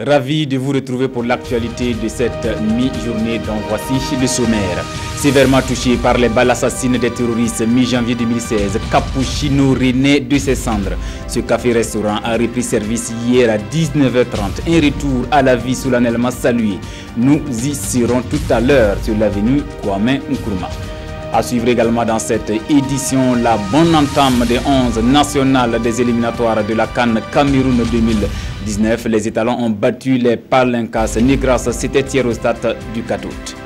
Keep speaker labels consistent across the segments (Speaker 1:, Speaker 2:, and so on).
Speaker 1: Ravi de vous retrouver pour l'actualité de cette mi-journée dont voici le sommaire. Sévèrement touché par les balles assassines des terroristes mi-janvier 2016, Cappuccino renaît de ses cendres. Ce café-restaurant a repris service hier à 19h30. Un retour à la vie solennellement salué. Nous y serons tout à l'heure sur l'avenue Kwame Nkrumah. À suivre également dans cette édition la bonne entame des 11 nationales des éliminatoires de la CAN Cameroun 2019. Les étalons ont battu les Palancas Negras, c'était hier au stade du 4 août.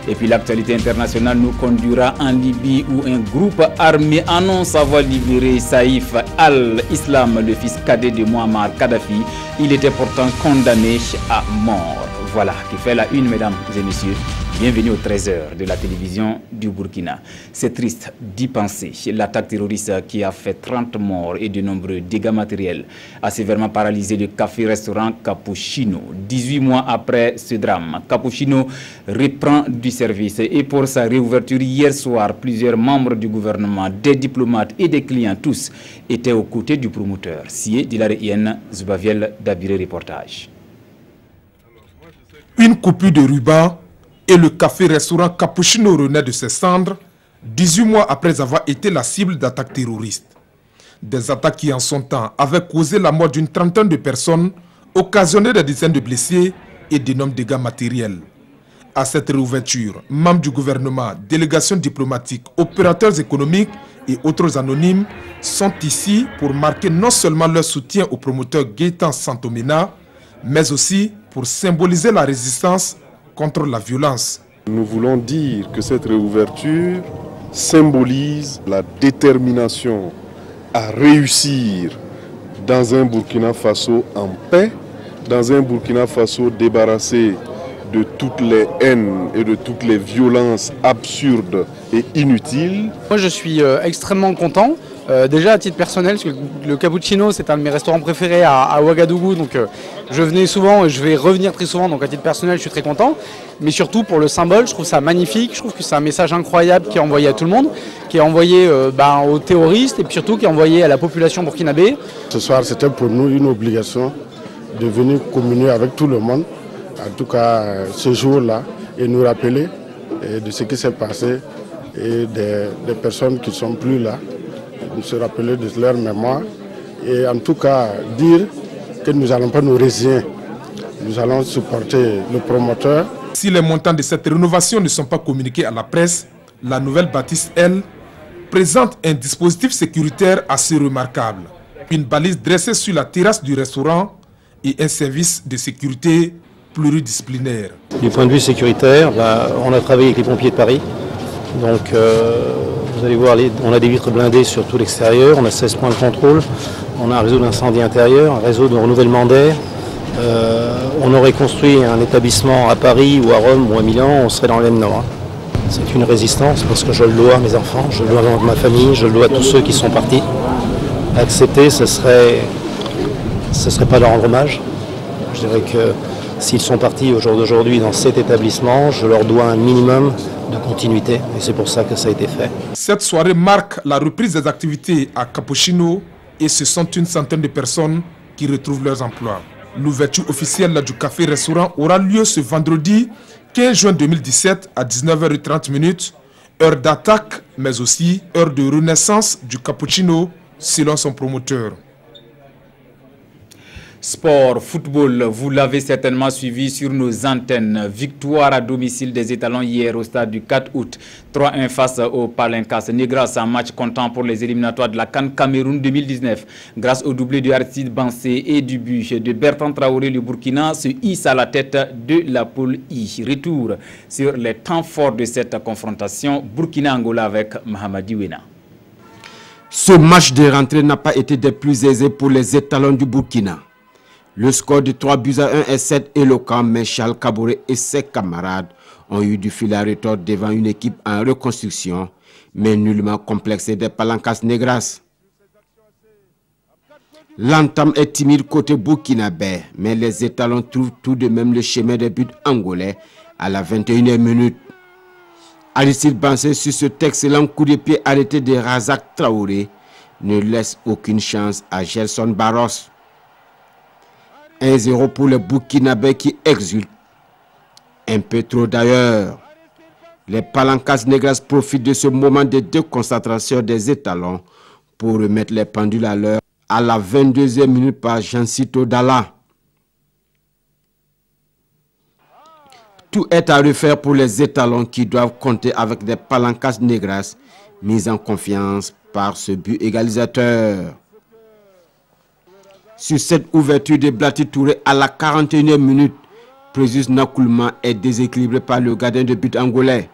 Speaker 1: Et puis l'actualité internationale nous conduira en Libye où un groupe armé annonce avoir libéré Saïf al-Islam, le fils cadet de Muammar Kadhafi. Il était pourtant condamné à mort. Voilà qui fait la une, mesdames et messieurs. Bienvenue au 13h de la télévision du Burkina. C'est triste d'y penser. L'attaque terroriste qui a fait 30 morts et de nombreux dégâts matériels a sévèrement paralysé le café-restaurant Cappuccino. 18 mois après ce drame, Cappuccino reprend du service et pour sa réouverture hier soir, plusieurs membres du gouvernement, des diplomates et des clients, tous étaient aux côtés du promoteur. Sié Dilaré-Yen, Zubaviel Dabiré, reportage.
Speaker 2: Une coupure de ruban et le café-restaurant Cappuccino renaît de ses cendres 18 mois après avoir été la cible d'attaques terroristes. Des attaques qui en son temps avaient causé la mort d'une trentaine de personnes, occasionné des dizaines de blessés et d'énormes dégâts matériels. À cette réouverture, membres du gouvernement, délégations diplomatiques, opérateurs économiques et autres anonymes sont ici pour marquer non seulement leur soutien au promoteur Gaëtan Santomena, mais aussi pour symboliser la résistance contre la violence.
Speaker 3: Nous voulons dire que cette réouverture symbolise la détermination à réussir dans un Burkina Faso en paix, dans un Burkina Faso débarrassé de toutes les haines et de toutes les violences absurdes et inutiles.
Speaker 4: Moi je suis extrêmement content. Déjà à titre personnel, parce que le Cappuccino c'est un de mes restaurants préférés à Ouagadougou, donc je venais souvent et je vais revenir très souvent, donc à titre personnel je suis très content. Mais surtout pour le symbole, je trouve ça magnifique, je trouve que c'est un message incroyable qui est envoyé à tout le monde, qui est envoyé aux terroristes et puis surtout qui est envoyé à la population burkinabé.
Speaker 5: Ce soir c'était pour nous une obligation de venir communier avec tout le monde, en tout cas ce jour-là, et nous rappeler de ce qui s'est passé et des personnes qui ne sont plus là. Se rappeler de leur mémoire et en tout cas dire que nous n'allons pas nous résigner. Nous allons supporter le promoteur.
Speaker 2: Si les montants de cette rénovation ne sont pas communiqués à la presse, la nouvelle bâtisse, elle, présente un dispositif sécuritaire assez remarquable. Une balise dressée sur la terrasse du restaurant et un service de sécurité pluridisciplinaire.
Speaker 6: Du point de vue sécuritaire, on a travaillé avec les pompiers de Paris. Donc vous allez voir, on a des vitres blindées sur tout l'extérieur, on a 16 points de contrôle, on a un réseau d'incendie intérieur, un réseau de renouvellement d'air. On aurait construit un établissement à Paris ou à Rome ou à Milan, on serait dans l'aile nord. C'est une résistance parce que je le dois à mes enfants, je le dois à ma famille, je le dois à tous ceux qui sont partis. Accepter, ce serait pas leur rendre hommage. Je dirais que s'ils sont partis au jour d'aujourd'hui dans cet établissement, je leur dois un minimum de continuité et c'est pour ça que ça a été fait.
Speaker 2: Cette soirée marque la reprise des activités à Cappuccino et ce sont une centaine de personnes qui retrouvent leurs emplois. L'ouverture officielle du café-restaurant aura lieu ce vendredi 15 juin 2017 à 19h30, heure d'attaque mais aussi heure de renaissance du Cappuccino selon son promoteur.
Speaker 1: Sport, football, vous l'avez certainement suivi sur nos antennes. Victoire à domicile des étalons hier au stade du 4 août. 3-1 face aux Palancas Negras, un match comptant pour les éliminatoires de la CAN Cameroun 2019. Grâce au doublé de Aristide Bansé et du but de Bertrand Traoré, le Burkina se hisse à la tête de la poule I. Retour sur les temps forts de cette confrontation Burkina-Angola avec Mahamadi Wena.
Speaker 7: Ce match de rentrée n'a pas été des plus aisés pour les étalons du Burkina. Le score de 3-1 est 7 éloquent, mais Charles Kaboré et ses camarades ont eu du fil à retordre devant une équipe en reconstruction, mais nullement complexée des Palancas Negras. L'entame est timide côté burkinabé, mais les étalons trouvent tout de même le chemin des buts angolais à la 21e minute. Aristide Bansé sur cet excellent coup de pied arrêté de Razak Traoré ne laisse aucune chance à Gelson Barros. 1-0 pour les Burkinabés qui exultent. Un peu trop d'ailleurs. Les Palancas Negras profitent de ce moment de déconcentration des étalons pour remettre les pendules à l'heure à la 22e minute par Jancito Dalla. Tout est à refaire pour les étalons qui doivent compter avec des Palancas Negras mis en confiance par ce but égalisateur. Sur cette ouverture de Blati Touré à la 41e minute, Présus Nakoulman est déséquilibré par le gardien de but angolais.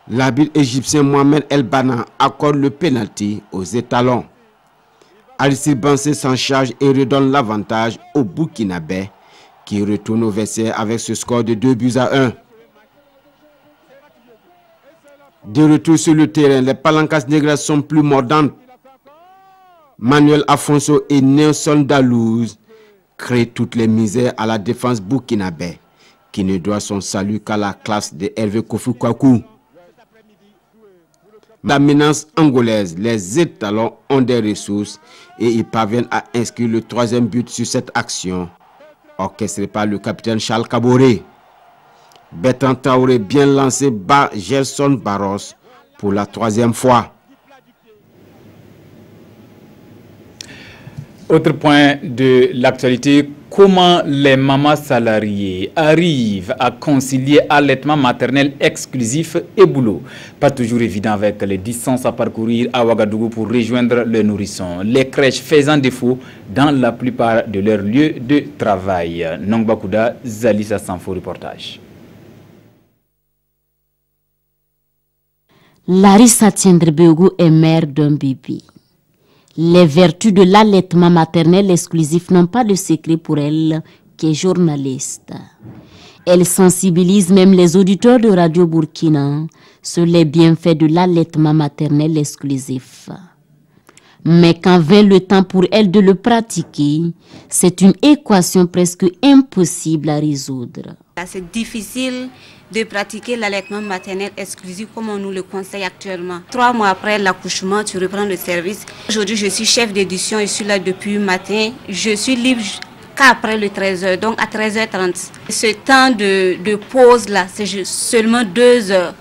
Speaker 7: L'arbitre égyptien Mohamed El Bana accorde le pénalty aux étalons. Aristide Bansé s'en charge et redonne l'avantage aux Burkinabés qui retourne au vestiaire avec ce score de 2-1. De retour sur le terrain, les Palancas Negras sont plus mordantes. Manuel Afonso et Nelson Dalouse créent toutes les misères à la défense burkinabé, qui ne doit son salut qu'à la classe de Hervé Kofi Kwaku. La menace angolaise, les étalons ont des ressources et ils parviennent à inscrire le 3e but sur cette action, orchestré par le capitaine Charles Kaboré. Bertrand Traoré bien lancé bat Gerson Barros pour la 3e fois.
Speaker 1: Autre point de l'actualité, comment les mamans salariées arrivent à concilier allaitement maternel exclusif et boulot. Pas toujours évident avec les distances à parcourir à Ouagadougou pour rejoindre le nourrisson. Les crèches faisant défaut dans la plupart de leurs lieux de travail. Nongbakouda, Zalisa Sanfo, reportage.
Speaker 8: Larissa Tiendrebeougou est mère d'un bébé. Les vertus de l'allaitement maternel exclusif n'ont pas de secret pour elle, qui est journaliste. Elle sensibilise même les auditeurs de Radio Burkina sur les bienfaits de l'allaitement maternel exclusif. Mais quand vient le temps pour elle de le pratiquer, c'est une équation presque impossible à résoudre.
Speaker 9: C'est difficile de pratiquer l'allaitement maternel exclusif comme on nous le conseille actuellement. 3 mois après l'accouchement, tu reprends le service. Aujourd'hui, je suis chef d'édition, je suis là depuis le matin. Je suis libre qu'après le 13h, donc à 13h30. Ce temps de pause là, c'est seulement 2 heures,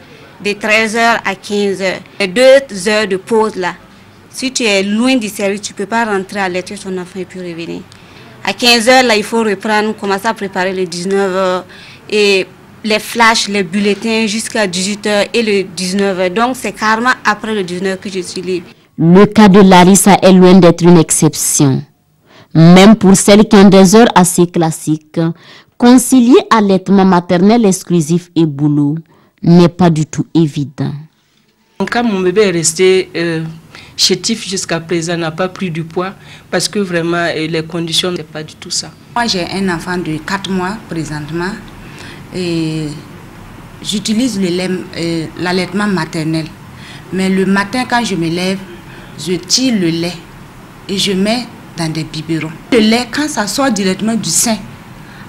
Speaker 9: de 13h à 15h. Les 2 heures de pause là, si tu es loin du service, tu ne peux pas rentrer allaiter ton enfant et puis revenir. À 15h, là, il faut reprendre, commencer à préparer les 19h et les flashs, les bulletins jusqu'à 18h et le 19h. Donc, c'est carrément après le 19h que je suis libre.
Speaker 8: Le cas de Larissa est loin d'être une exception. Même pour celles qui ont des heures assez classiques, concilier allaitement maternel exclusif et boulot n'est pas du tout évident.
Speaker 10: En cas, mon bébé est resté chétif jusqu'à présent, n'a pas pris du poids parce que vraiment les conditions ne sont pas du tout ça.
Speaker 11: Moi, j'ai un enfant de 4 mois présentement et j'utilise l'allaitement maternel. Mais le matin, quand je me lève, je tire le lait et je mets dans des biberons. Le lait, quand ça sort directement du sein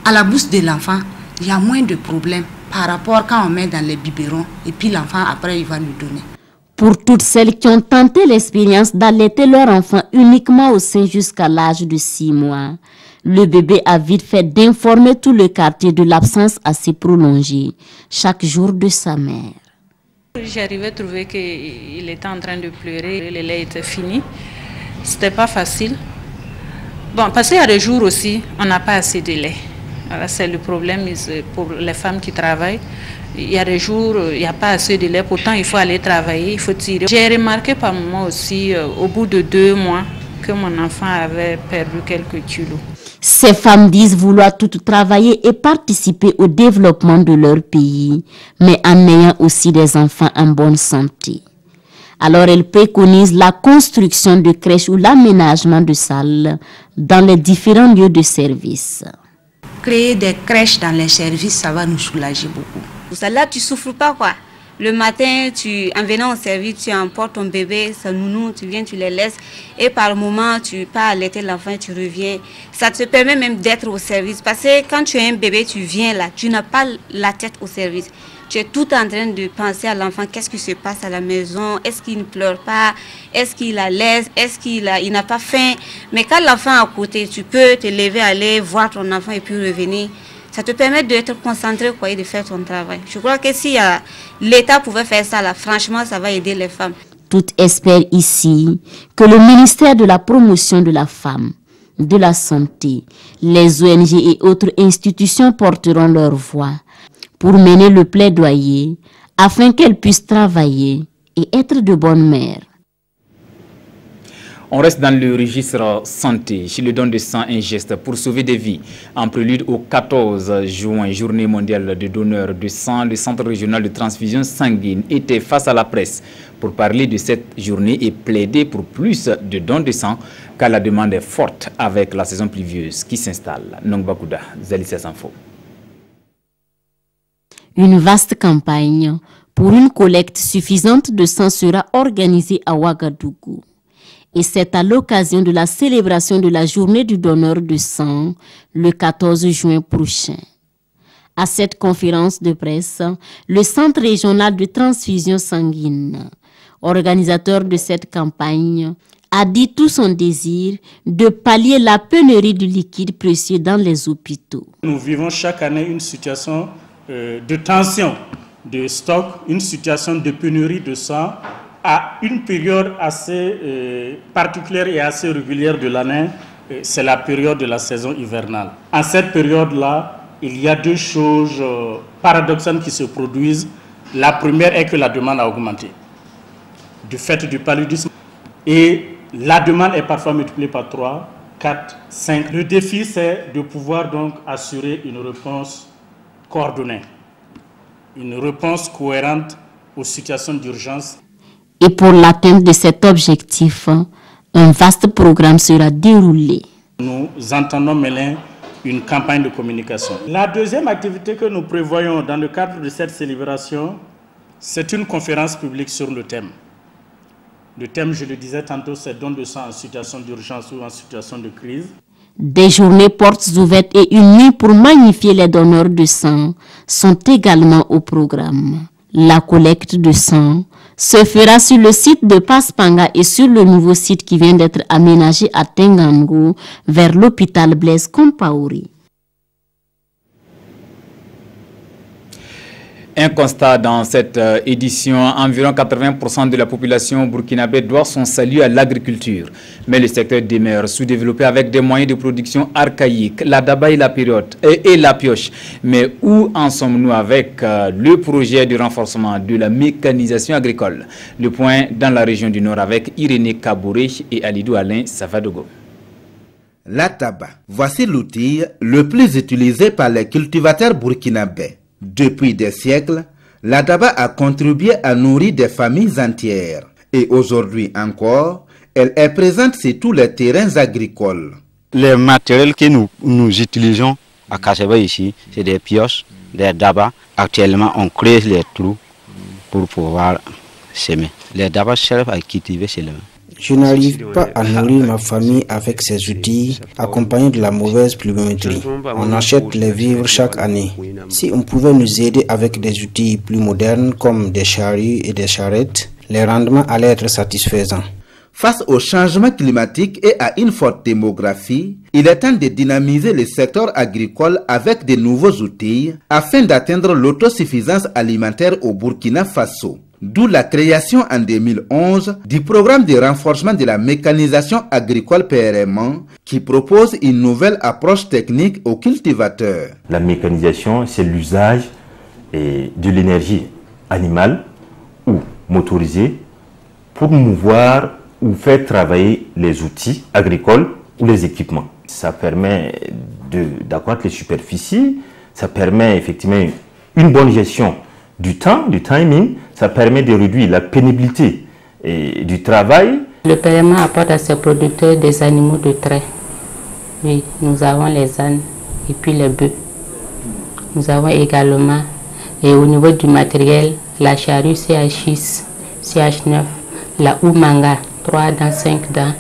Speaker 11: à la bouche de l'enfant, il y a moins de problèmes par rapport quand on met dans les biberons et puis l'enfant après il va nous donner.
Speaker 8: Pour toutes celles qui ont tenté l'expérience d'allaiter leur enfant uniquement au sein jusqu'à l'âge de 6 mois, le bébé a vite fait d'informer tout le quartier de l'absence assez prolongée chaque jour de sa mère.
Speaker 12: J'arrivais à trouver qu'il était en train de pleurer, le lait était fini. C'était pas facile. Bon, parce qu'il y a des jours aussi, on n'a pas assez de lait. C'est le problème pour les femmes qui travaillent. Il y a des jours, il n'y a pas assez de lait, pourtant il faut aller travailler, il faut tirer. J'ai remarqué par moment aussi, au bout de 2 mois, que mon enfant avait perdu quelques kilos.
Speaker 8: Ces femmes disent vouloir toutes travailler et participer au développement de leur pays, mais en ayant aussi des enfants en bonne santé. Alors elles préconisent la construction de crèches ou l'aménagement de salles dans les différents lieux de service.
Speaker 11: Créer des crèches dans les services, ça va nous soulager beaucoup.
Speaker 9: Là, tu ne souffres pas, quoi. Le matin, en venant au service, tu emportes ton bébé, sa nounou, tu viens, tu les laisses. Et par moment, tu pars allaiter l'enfant et tu reviens. Ça te permet même d'être au service. Parce que quand tu as un bébé, tu viens là, tu n'as pas la tête au service. Tu es tout en train de penser à l'enfant, qu'est-ce qui se passe à la maison, est-ce qu'il ne pleure pas, est-ce qu'il a l'aise, est-ce qu'il n'a pas faim. Mais quand l'enfant est à côté, tu peux te lever, aller voir ton enfant et puis revenir. Ça te permet d'être concentré et de faire ton travail. Je crois que si l'État pouvait faire ça, là, franchement, ça va aider les femmes.
Speaker 8: Tout espère ici que le ministère de la promotion de la femme, de la santé, les ONG et autres institutions porteront leur voix pour mener le plaidoyer afin qu'elles puissent travailler et être de bonnes mères.
Speaker 1: On reste dans le registre santé. Chez le don de sang, un geste pour sauver des vies. En prélude au 14 juin, journée mondiale de donneurs de sang, le Centre régional de transfusion sanguine était face à la presse pour parler de cette journée et plaider pour plus de dons de sang, car la demande est forte avec la saison pluvieuse qui s'installe. Nongbakouda, Zalicia Sanfo.
Speaker 8: Une vaste campagne pour une collecte suffisante de sang sera organisée à Ouagadougou. Et c'est à l'occasion de la célébration de la journée du donneur de sang, le 14 juin prochain. À cette conférence de presse, le Centre régional de transfusion sanguine, organisateur de cette campagne, a dit tout son désir de pallier la pénurie de liquide précieux dans les hôpitaux.
Speaker 13: Nous vivons chaque année une situation de tension de stock, une situation de pénurie de sang à une période assez particulière et assez régulière de l'année, c'est la période de la saison hivernale. En cette période-là, il y a deux choses paradoxales qui se produisent. La première est que la demande a augmenté du fait du paludisme et la demande est parfois multipliée par 3, 4, 5. Le défi, c'est de pouvoir donc assurer une réponse coordonnée, une réponse cohérente aux situations d'urgence.
Speaker 8: Et pour l'atteinte de cet objectif, un vaste programme sera déroulé.
Speaker 13: Nous entendons mener une campagne de communication. La deuxième activité que nous prévoyons dans le cadre de cette célébration, c'est une conférence publique sur le thème. Le thème, je le disais tantôt, c'est don de sang en situation d'urgence ou en situation de crise.
Speaker 8: Des journées portes ouvertes et une nuit pour magnifier les donneurs de sang sont également au programme. La collecte de sang se fera sur le site de Paspanga et sur le nouveau site qui vient d'être aménagé à Tengango vers l'hôpital Blaise Compaoré.
Speaker 1: Un constat dans cette édition, environ 80% de la population burkinabé doit son salut à l'agriculture. Mais le secteur demeure sous-développé avec des moyens de production archaïques, la daba et la périote et la pioche. Mais où en sommes-nous avec le projet de renforcement de la mécanisation agricole? Le point dans la région du Nord avec Irénée Kabouré et Alidou Alain Savadogo.
Speaker 14: La daba, voici l'outil le plus utilisé par les cultivateurs burkinabés. Depuis des siècles, la daba a contribué à nourrir des familles entières. Et aujourd'hui encore, elle est présente sur tous les terrains agricoles.
Speaker 15: Les matériels que nous utilisons à Kassaba ici, c'est des pioches, des dabas. Actuellement, on crée les trous pour pouvoir semer. Les dabas servent à cultiver seulement.
Speaker 16: Je n'arrive pas à nourrir ma famille avec ces outils accompagnés de la mauvaise pluviométrie. On achète les vivres chaque année. Si on pouvait nous aider avec des outils plus modernes comme des charrues et des charrettes, les rendements allaient être satisfaisants.
Speaker 14: Face au changement climatique et à une forte démographie, il est temps de dynamiser le secteur agricole avec de nouveaux outils afin d'atteindre l'autosuffisance alimentaire au Burkina Faso. D'où la création en 2011 du programme de renforcement de la mécanisation agricole PRM qui propose une nouvelle approche technique aux cultivateurs.
Speaker 17: La mécanisation, c'est l'usage de l'énergie animale ou motorisée pour mouvoir ou faire travailler les outils agricoles ou les équipements. Ça permet d'accroître les superficies, ça permet effectivement une bonne gestion du temps, du timing, ça permet de réduire la pénibilité du travail.
Speaker 18: Le PRM apporte à ses producteurs des animaux de trait. Oui, nous avons les ânes et puis les bœufs. Nous avons également Et au niveau du matériel, la charrue CH6, CH9, la Oumanga, 3 dents, 5 dents,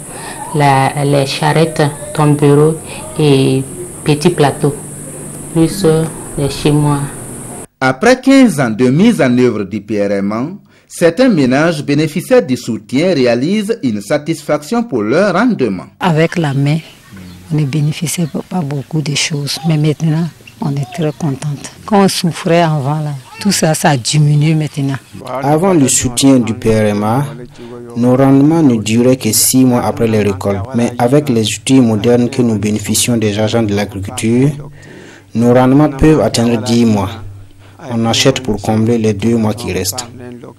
Speaker 18: les charrettes tombereaux et petits plateaux, plus les chez-moi.
Speaker 14: Après 15 ans de mise en œuvre du PRMA, certains ménages bénéficiaires du soutien réalisent une satisfaction pour leur rendement.
Speaker 19: Avec la main, on ne bénéficiait pas beaucoup de choses, mais maintenant, on est très contente. Quand on souffrait avant, là, tout ça, ça a diminué maintenant.
Speaker 16: Avant le soutien du PRMA, nos rendements ne duraient que 6 mois après les récoltes. Mais avec les outils modernes que nous bénéficions des agents de l'agriculture, nos rendements peuvent atteindre 10 mois. On achète pour combler les 2 mois qui restent.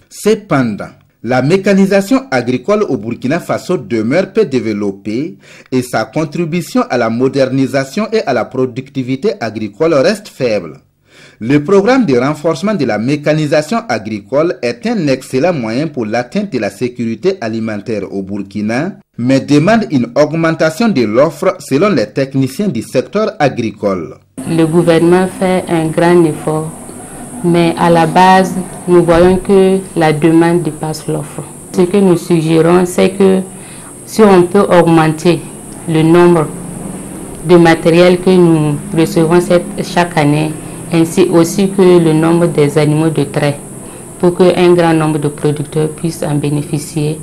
Speaker 14: Cependant, la mécanisation agricole au Burkina Faso demeure peu développée et sa contribution à la modernisation et à la productivité agricole reste faible. Le programme de renforcement de la mécanisation agricole est un excellent moyen pour l'atteinte de la sécurité alimentaire au Burkina, mais demande une augmentation de l'offre selon les techniciens du secteur agricole.
Speaker 18: Le gouvernement fait un grand effort, mais à la base, nous voyons que la demande dépasse l'offre. Ce que nous suggérons, c'est que si on peut augmenter le nombre de matériel que nous recevons chaque année, ainsi aussi que le nombre des animaux de trait, pour qu'un grand nombre de producteurs puissent en bénéficier.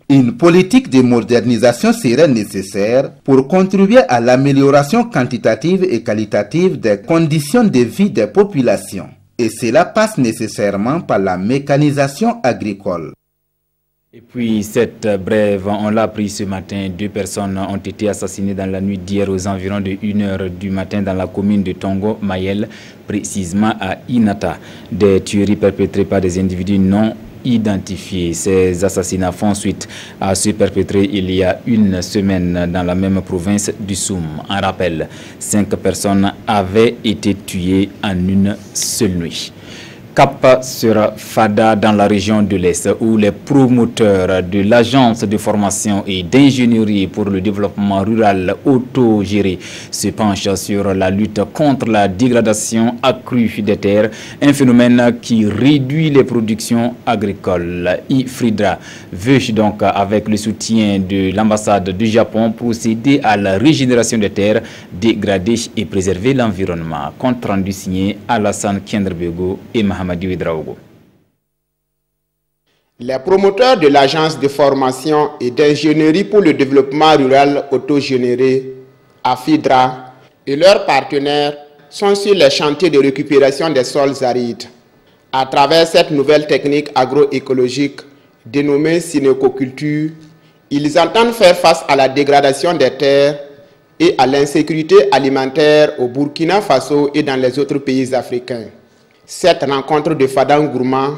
Speaker 14: Une politique de modernisation serait nécessaire pour contribuer à l'amélioration quantitative et qualitative des conditions de vie des populations. Et cela passe nécessairement par la mécanisation agricole.
Speaker 1: Et puis cette brève, on l'a appris ce matin, 2 personnes ont été assassinées dans la nuit d'hier aux environs de 1h du matin dans la commune de Tongo Mayel, précisément à Inata. Des tueries perpétrées par des individus non identifiés. Ces assassinats font suite à ceux perpétrés il y a 1 semaine dans la même province du Soum. En rappel, 5 personnes avaient été tuées en une seule nuit. Cap sur Fada dans la région de l'Est où les promoteurs de l'agence de formation et d'ingénierie pour le développement rural autogéré se penchent sur la lutte contre la dégradation accrue des terres, un phénomène qui réduit les productions agricoles. IFRIDRA veut donc avec le soutien de l'ambassade du Japon procéder à la régénération des terres dégradées et préserver l'environnement. Compte rendu signé Alassane Kendrbego et Mahamadou Ouedraogo.
Speaker 20: Les promoteurs de l'agence de formation et d'ingénierie pour le développement rural autogénéré, AFIDRA, et leurs partenaires sont sur les chantiers de récupération des sols arides. À travers cette nouvelle technique agroécologique dénommée synécoculture, ils entendent faire face à la dégradation des terres et à l'insécurité alimentaire au Burkina Faso et dans les autres pays africains. Cette rencontre de Fadangourma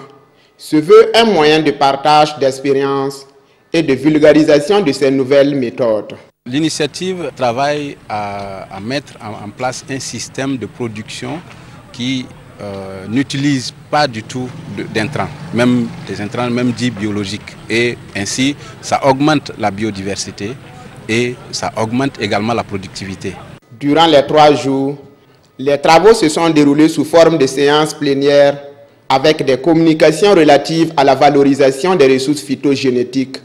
Speaker 20: se veut un moyen de partage d'expériences et de vulgarisation de ces nouvelles méthodes.
Speaker 21: L'initiative travaille à mettre en place un système de production qui n'utilise pas du tout d'intrants, même des intrants même dits biologiques. Et ainsi, ça augmente la biodiversité et ça augmente également la productivité.
Speaker 20: Durant les 3 jours, les travaux se sont déroulés sous forme de séances plénières avec des communications relatives à la valorisation des ressources phytogénétiques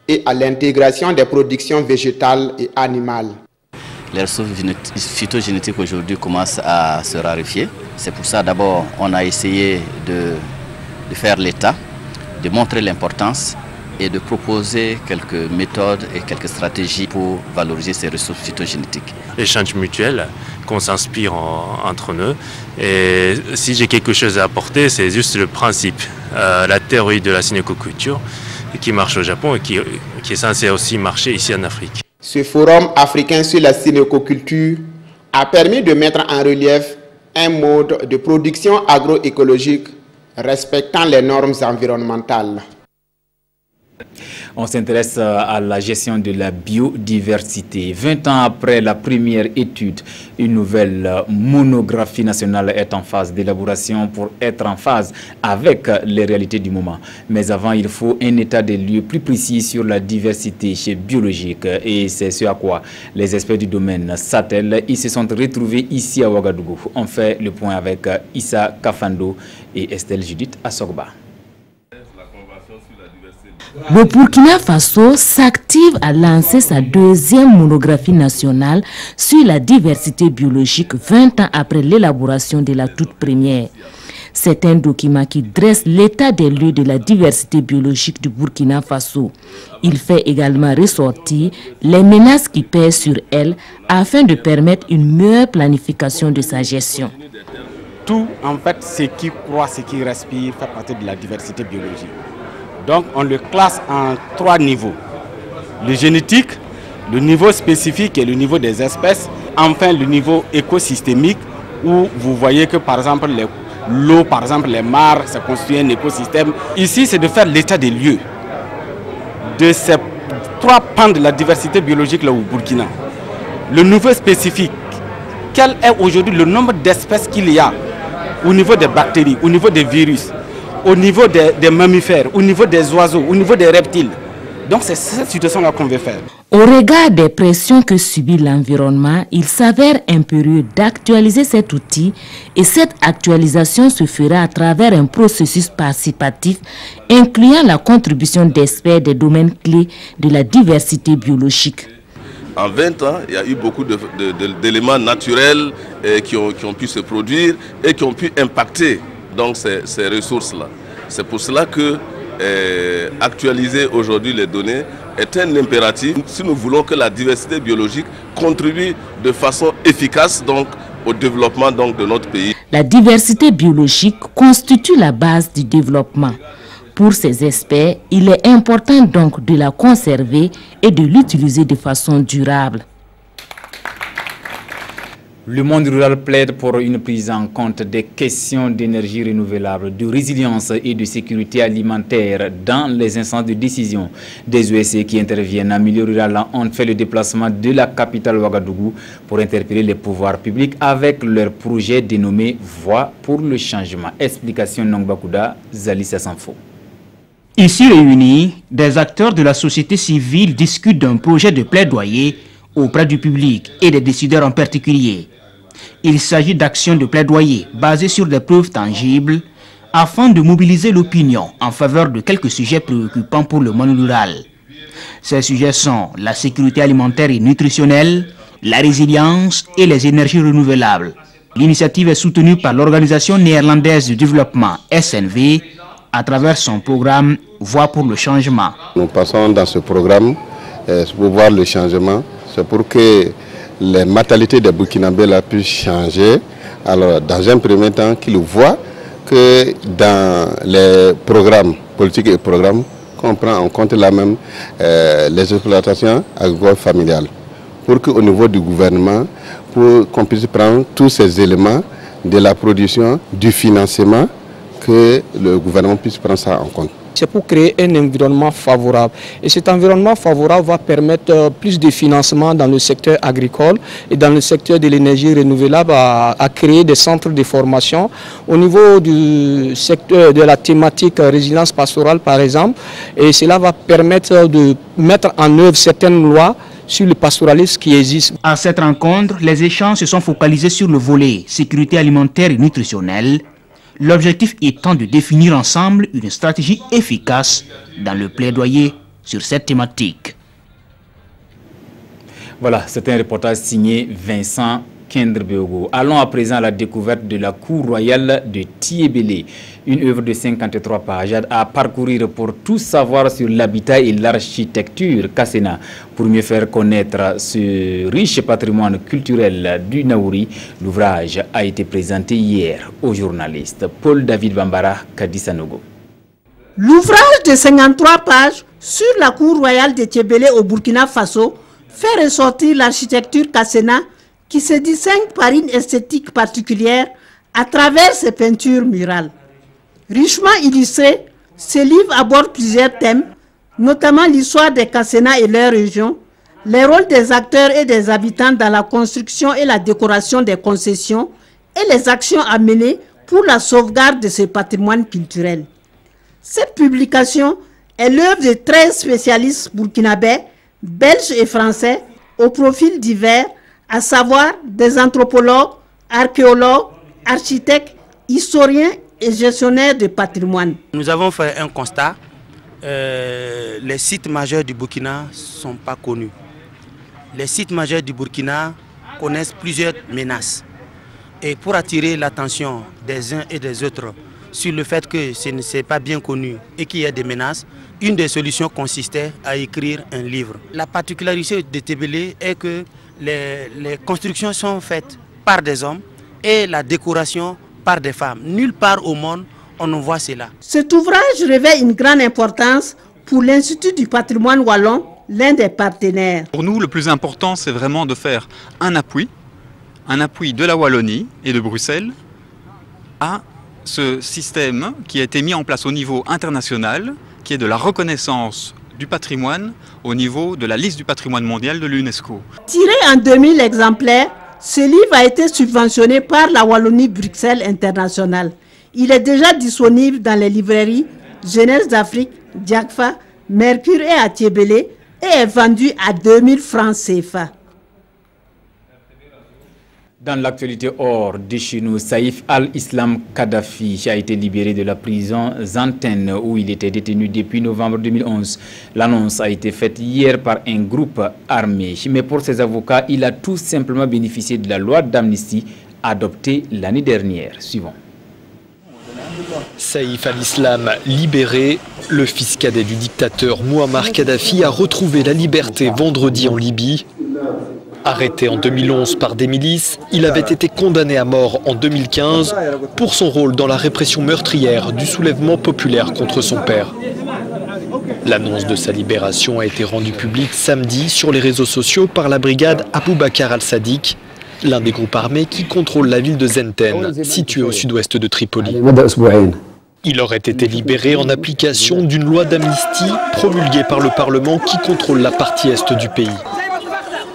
Speaker 20: et à l'intégration des productions végétales et animales.
Speaker 22: Les ressources phytogénétiques aujourd'hui commencent à se raréfier. C'est pour ça d'abord on a essayé de faire l'état, de montrer l'importance et de proposer quelques méthodes et quelques stratégies pour valoriser ces ressources phytogénétiques.
Speaker 23: Échange mutuel, qu'on s'inspire entre nous. Et si j'ai quelque chose à apporter, c'est juste le principe, la théorie de la synécoculture qui marche au Japon et qui est censée aussi marcher ici en Afrique.
Speaker 20: Ce forum africain sur la synécoculture a permis de mettre en relief un mode de production agroécologique respectant les normes environnementales.
Speaker 1: On s'intéresse à la gestion de la biodiversité. 20 ans après la première étude, une nouvelle monographie nationale est en phase d'élaboration pour être en phase avec les réalités du moment. Mais avant, il faut un état des lieux plus précis sur la diversité biologique. Et c'est ce à quoi les experts du domaine s'attellent. Ils se sont retrouvés ici à Ouagadougou. On fait le point avec Issa Kafando et Estelle Judith Assogba.
Speaker 3: Le Burkina Faso s'active à lancer sa deuxième monographie nationale sur la diversité biologique 20 ans après l'élaboration de la toute première. C'est un document qui dresse l'état des lieux de la diversité biologique du Burkina Faso. Il fait également ressortir les menaces qui pèsent sur elle afin de permettre une meilleure planification de sa gestion.
Speaker 7: Tout, en fait, ce qui croît, ce qui respire, fait partie de la diversité biologique. Donc, on le classe en 3 niveaux. Le génétique, le niveau spécifique et le niveau des espèces. Enfin, le niveau écosystémique, où vous voyez que, par exemple, l'eau, par exemple, les mares, ça constitue un écosystème. Ici, c'est de faire l'état des lieux de ces 3 pans de la diversité biologique là au Burkina. Le niveau spécifique, quel est aujourd'hui le nombre d'espèces qu'il y a au niveau des bactéries, au niveau des virus, au niveau des mammifères, au niveau des oiseaux, au niveau des reptiles. Donc c'est cette situation-là qu'on veut faire.
Speaker 3: Au regard des pressions que subit l'environnement, il s'avère impérieux d'actualiser cet outil et cette actualisation se fera à travers un processus participatif incluant la contribution d'experts des domaines clés de la diversité biologique.
Speaker 4: En 20 ans, il y a eu beaucoup d'éléments naturels qui ont pu se produire et qui ont pu impacter donc ces ressources-là. C'est pour cela que actualiser aujourd'hui les données est un impératif si nous voulons que la diversité biologique contribue de façon efficace donc, au développement donc, de notre pays.
Speaker 3: La diversité biologique constitue la base du développement. Pour ces experts, il est important donc de la conserver et de l'utiliser de façon durable.
Speaker 1: Le monde rural plaide pour une prise en compte des questions d'énergie renouvelable, de résilience et de sécurité alimentaire dans les instances de décision. Des ESC qui interviennent en milieu rural ont fait le déplacement de la capitale Ouagadougou pour interpeller les pouvoirs publics avec leur projet dénommé Voix pour le changement. Explication Nongbakouda, Zalissa Sanfo.
Speaker 5: Ici réunis, des acteurs de la société civile discutent d'un projet de plaidoyer auprès du public et des décideurs en particulier. Il s'agit d'actions de plaidoyer basées sur des preuves tangibles afin de mobiliser l'opinion en faveur de quelques sujets préoccupants pour le monde rural. Ces sujets sont la sécurité alimentaire et nutritionnelle, la résilience et les énergies renouvelables. L'initiative est soutenue par l'Organisation néerlandaise de développement SNV à travers son programme Voix pour le changement.
Speaker 24: Nous passons dans ce programme pour voir le changement. C'est pour que les mentalités des Burkinabés puissent changer. Alors, dans un premier temps, qu'ils voient que dans les programmes, politiques et programmes, qu'on prend en compte là même les exploitations agricoles familiales. Pour qu'au niveau du gouvernement, pour qu'on puisse prendre tous ces éléments de la production, du financement, que le gouvernement puisse prendre ça en compte.
Speaker 25: C'est pour créer un environnement favorable. Et cet environnement favorable va permettre plus de financement dans le secteur agricole et dans le secteur de l'énergie renouvelable à créer des centres de formation. Au niveau du secteur de la thématique résilience pastorale par exemple, et cela va permettre de mettre en œuvre certaines lois sur le pastoralisme qui existe.
Speaker 5: À cette rencontre, les échanges se sont focalisés sur le volet sécurité alimentaire et nutritionnelle. L'objectif étant de définir ensemble une stratégie efficace dans le plaidoyer sur cette thématique.
Speaker 1: Voilà, c'est un reportage signé Vincent Kendrbeogo. Allons à présent à la découverte de la cour royale de Tiébélé. Une œuvre de 53 pages à parcourir pour tout savoir sur l'habitat et l'architecture Kassena. Pour mieux faire connaître ce riche patrimoine culturel du Naouri, l'ouvrage a été présenté hier aux journalistes. Paul-David Bambara, Kadisanogo.
Speaker 26: L'ouvrage de 53 pages sur la cour royale de Tiébélé au Burkina Faso fait ressortir l'architecture Kassena qui se distingue par une esthétique particulière à travers ses peintures murales. Richement illustré, ce livre aborde plusieurs thèmes notamment l'histoire des Cassena et leurs régions, les rôles des acteurs et des habitants dans la construction et la décoration des concessions et les actions à mener pour la sauvegarde de ce patrimoine culturel. Cette publication est l'œuvre de 13 spécialistes burkinabés, belges et français, aux profils divers, à savoir des anthropologues, archéologues, architectes, historiens et gestionnaires de patrimoine.
Speaker 2: Nous avons fait un constat. Les sites majeurs du Burkina ne sont pas connus. Les sites majeurs du Burkina connaissent plusieurs menaces. Et pour attirer l'attention des uns et des autres sur le fait que ce n'est pas bien connu et qu'il y a des menaces, une des solutions consistait à écrire un livre. La particularité de Tébélé est que les constructions sont faites par des hommes et la décoration par des femmes. Nulle part au monde on ne voit cela.
Speaker 26: Cet ouvrage revêt une grande importance pour l'Institut du patrimoine wallon, l'un des partenaires.
Speaker 6: Pour nous, le plus important, c'est vraiment de faire un appui de la Wallonie et de Bruxelles à ce système qui a été mis en place au niveau international, qui est de la reconnaissance du patrimoine au niveau de la liste du patrimoine mondial de l'UNESCO.
Speaker 26: Tiré en 2000 exemplaires, ce livre a été subventionné par la Wallonie-Bruxelles International. Il est déjà disponible dans les librairies Jeunesse d'Afrique, Diakfa, Mercure et Atiébélé et est vendu à 2000 francs CFA.
Speaker 1: Dans l'actualité hors de chez nous, Saïf al-Islam Kadhafi a été libéré de la prison Zantène où il était détenu depuis novembre 2011. L'annonce a été faite hier par un groupe armé. Mais pour ses avocats, il a tout simplement bénéficié de la loi d'amnistie adoptée l'année dernière. Suivons.
Speaker 9: Saïf al-Islam libéré, le fils cadet du dictateur Mouammar Kadhafi a retrouvé la liberté vendredi en Libye. Arrêté en 2011 par des milices, il avait été condamné à mort en 2015 pour son rôle dans la répression meurtrière du soulèvement populaire contre son père. L'annonce de sa libération a été rendue publique samedi sur les réseaux sociaux par la brigade Aboubakar al-Sadiq, l'un des groupes armés qui contrôle la ville de Zentène, située au sud-ouest de Tripoli. Il aurait été libéré en application d'une loi d'amnistie promulguée par le Parlement qui contrôle la partie est du pays.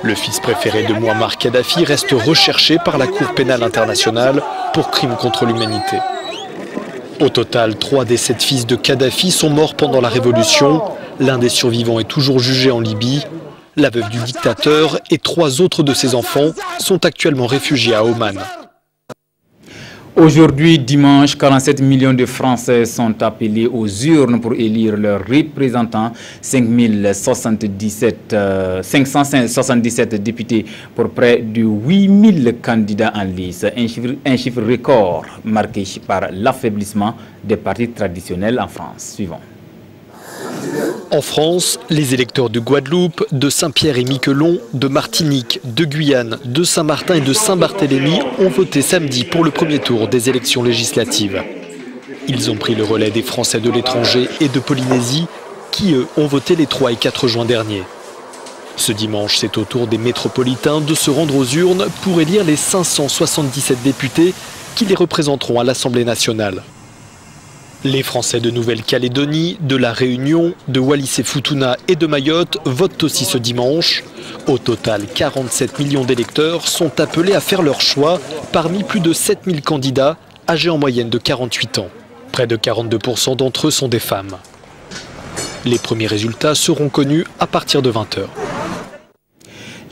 Speaker 9: Le fils préféré de Mouammar Kadhafi reste recherché par la Cour pénale internationale pour crimes contre l'humanité. Au total, 3 des 7 fils de Kadhafi sont morts pendant la révolution. L'un des survivants est toujours jugé en Libye. La veuve du dictateur et 3 autres de ses enfants sont actuellement réfugiés à Oman.
Speaker 1: Aujourd'hui, dimanche, 47 millions de Français sont appelés aux urnes pour élire leurs représentants. 577 députés pour près de 8000 candidats en lice. Un chiffre record marqué par l'affaiblissement des partis traditionnels en France. Suivons.
Speaker 9: En France, les électeurs de Guadeloupe, de Saint-Pierre-et-Miquelon, de Martinique, de Guyane, de Saint-Martin et de Saint-Barthélemy ont voté samedi pour le premier tour des élections législatives. Ils ont pris le relais des Français de l'étranger et de Polynésie qui, eux, ont voté les 3 et 4 juin dernier. Ce dimanche, c'est au tour des métropolitains de se rendre aux urnes pour élire les 577 députés qui les représenteront à l'Assemblée nationale. Les Français de Nouvelle-Calédonie, de La Réunion, de Wallis-et-Futuna et de Mayotte votent aussi ce dimanche. Au total, 47 millions d'électeurs sont appelés à faire leur choix parmi plus de 7000 candidats âgés en moyenne de 48 ans. Près de 42% d'entre eux sont des femmes. Les premiers résultats seront connus à partir de 20 h.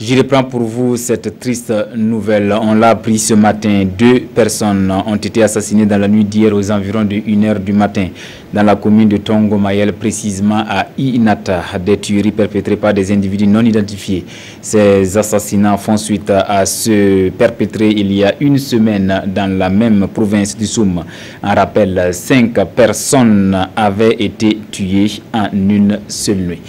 Speaker 1: Je reprends pour vous cette triste nouvelle. On l'a appris ce matin. 2 personnes ont été assassinées dans la nuit d'hier aux environs de 1 h du matin dans la commune de Tongo Mayel, précisément à Inata. Des tueries perpétrées par des individus non identifiés. Ces assassinats font suite à ceux perpétrés il y a 1 semaine dans la même province du Soum. En rappel, 5 personnes avaient été tuées en une seule nuit.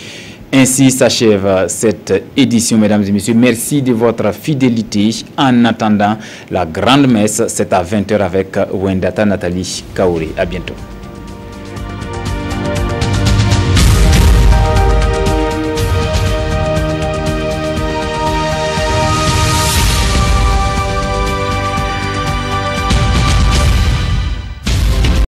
Speaker 1: Ainsi s'achève cette édition, mesdames et messieurs. Merci de votre fidélité. En attendant la grande messe, c'est à 20 h avec Wendata Nathalie Kaouri. À bientôt.